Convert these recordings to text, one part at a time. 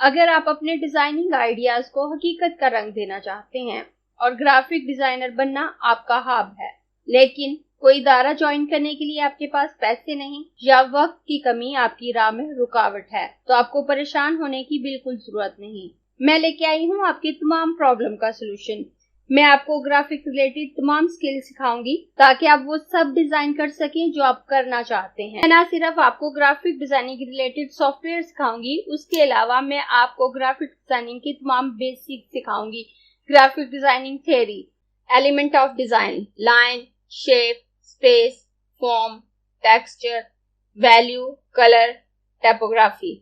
अगर आप अपने डिजाइनिंग आइडियाज को हकीकत का रंग देना चाहते हैं और ग्राफिक डिजाइनर बनना आपका ख्वाब है, लेकिन कोई इदारा ज्वाइन करने के लिए आपके पास पैसे नहीं या वक्त की कमी आपकी राह में रुकावट है, तो आपको परेशान होने की बिल्कुल जरूरत नहीं। मैं लेके आई हूँ आपकी तमाम प्रॉब्लम का सलूशन। मैं आपको ग्राफिक रिलेटेड तमाम स्किल सिखाऊंगी ताकि आप वो सब डिजाइन कर सकें जो आप करना चाहते हैं। मैं ना सिर्फ आपको ग्राफिक डिजाइनिंग रिलेटेड सॉफ्टवेयर सिखाऊंगी, उसके अलावा मैं आपको ग्राफिक डिजाइनिंग की तमाम बेसिक सिखाऊंगी। Graphic designing theory, element of design, line, shape, space, form, texture, value, colour, typography,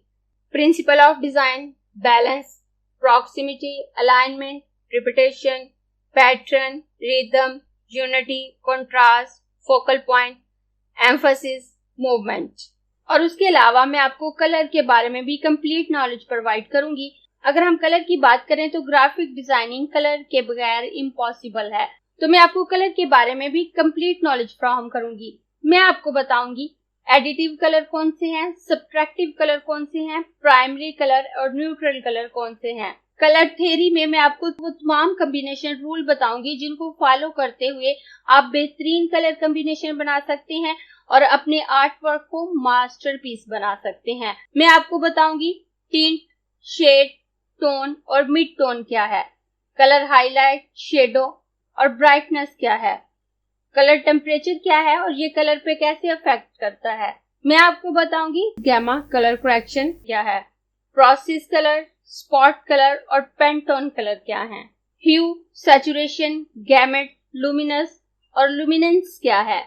principle of design, balance, proximity, alignment, repetition, pattern, rhythm, unity, contrast, focal point, emphasis, movement. और उसके अलावा मैं आपको colour के बारे में भी कंप्लीट नॉलेज प्रोवाइड करूंगी। अगर हम कलर की बात करें तो ग्राफिक डिजाइनिंग कलर के बगैर इम्पॉसिबल है, तो मैं आपको कलर के बारे में भी कंप्लीट नॉलेज फ्राहम करूंगी। मैं आपको बताऊंगी एडिटिव कलर कौन से हैं, सब्ट्रैक्टिव कलर कौन से हैं, प्राइमरी कलर और न्यूट्रल कलर कौन से हैं। कलर थ्योरी में मैं आपको वो तमाम कॉम्बिनेशन रूल बताऊंगी जिनको फॉलो करते हुए आप बेहतरीन कलर कॉम्बिनेशन बना सकते हैं और अपने आर्ट वर्क को मास्टरपीस बना सकते हैं। मैं आपको बताऊंगी टिंट, शेड, टोन और मिड टोन क्या है, कलर हाईलाइट, शेडो और ब्राइटनेस क्या है, कलर टेम्परेचर क्या है और ये कलर पे कैसे अफेक्ट करता है। मैं आपको बताऊंगी गैमा कलर करेक्शन क्या है, प्रोसेस कलर, स्पॉट कलर और पेंटोन कलर क्या है, ह्यू, सैचुरेशन, गैमेट, लुमिनस और लुमिनेंस क्या है।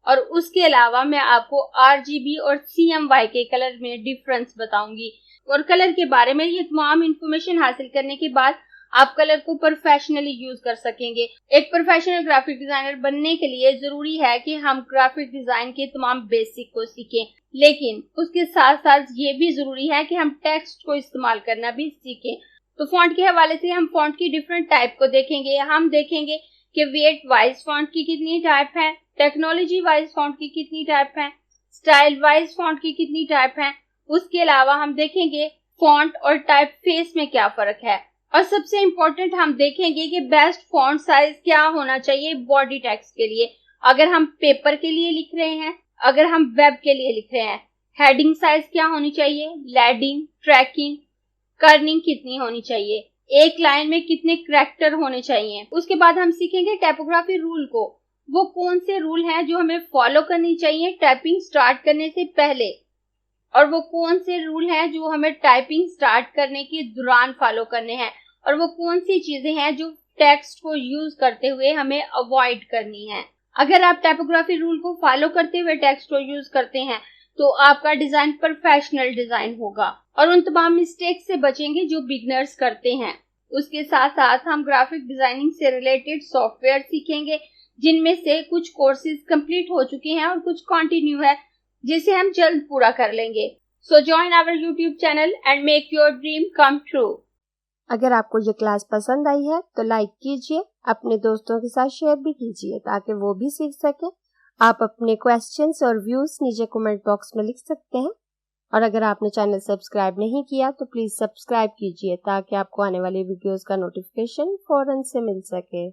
और उसके अलावा मैं आपको आरजीबी और सीएमवाई के कलर में डिफरेंस बताऊंगी। और कलर के बारे में ये तमाम इंफॉर्मेशन हासिल करने के बाद आप कलर को प्रोफेशनली यूज कर सकेंगे। एक प्रोफेशनल ग्राफिक डिजाइनर बनने के लिए जरूरी है कि हम ग्राफिक डिजाइन के तमाम बेसिक को सीखें, लेकिन उसके साथ साथ ये भी जरूरी है कि हम टेक्स्ट को इस्तेमाल करना भी सीखें। तो फॉन्ट के हवाले से हम फॉन्ट की डिफरेंट टाइप को देखेंगे। हम देखेंगे कि वेट वाइज फॉन्ट की कितनी टाइप है, टेक्नोलॉजी वाइज फॉन्ट की कितनी टाइप है, स्टाइल वाइज फॉन्ट की कितनी टाइप है। उसके अलावा हम देखेंगे फॉन्ट और टाइप फेस में क्या फर्क है, और सबसे इम्पोर्टेंट हम देखेंगे कि बेस्ट फॉन्ट साइज क्या होना चाहिए बॉडी टेक्स्ट के लिए। अगर हम पेपर के लिए लिख रहे हैं, अगर हम वेब के लिए लिख रहे हैं, हेडिंग साइज क्या होनी चाहिए, लैडिंग, ट्रैकिंग, कर्निंग कितनी होनी चाहिए, एक लाइन में कितने करैक्टर होने चाहिए। उसके बाद हम सीखेंगे टाइपोग्राफी रूल को, वो कौन से रूल हैं जो हमें फॉलो करनी चाहिए टाइपिंग स्टार्ट करने से पहले, और वो कौन से रूल हैं जो हमें टाइपिंग स्टार्ट करने के दौरान फॉलो करने हैं, और वो कौन सी चीजें हैं जो टेक्स्ट को यूज करते हुए हमें अवॉइड करनी है। अगर आप टाइपोग्राफी रूल को फॉलो करते हुए टेक्स्ट को यूज करते हैं तो आपका डिजाइन प्रोफेशनल डिजाइन होगा और उन तमाम मिस्टेक से बचेंगे जो बिगनर्स करते हैं। उसके साथ साथ हम ग्राफिक डिजाइनिंग से रिलेटेड सॉफ्टवेयर सीखेंगे, जिनमें से कुछ कोर्सेज कंप्लीट हो चुके हैं और कुछ कंटिन्यू है, जिसे हम जल्द पूरा कर लेंगे। So join our YouTube channel and make your dream come true. अगर आपको ये क्लास पसंद आई है तो लाइक कीजिए, अपने दोस्तों के साथ शेयर भी कीजिए ताकि वो भी सीख सके। आप अपने क्वेश्चंस और व्यूज नीचे कमेंट बॉक्स में लिख सकते हैं, और अगर आपने चैनल सब्सक्राइब नहीं किया तो प्लीज सब्सक्राइब कीजिए ताकि आपको आने वाली वीडियोस का नोटिफिकेशन फौरन से मिल सके।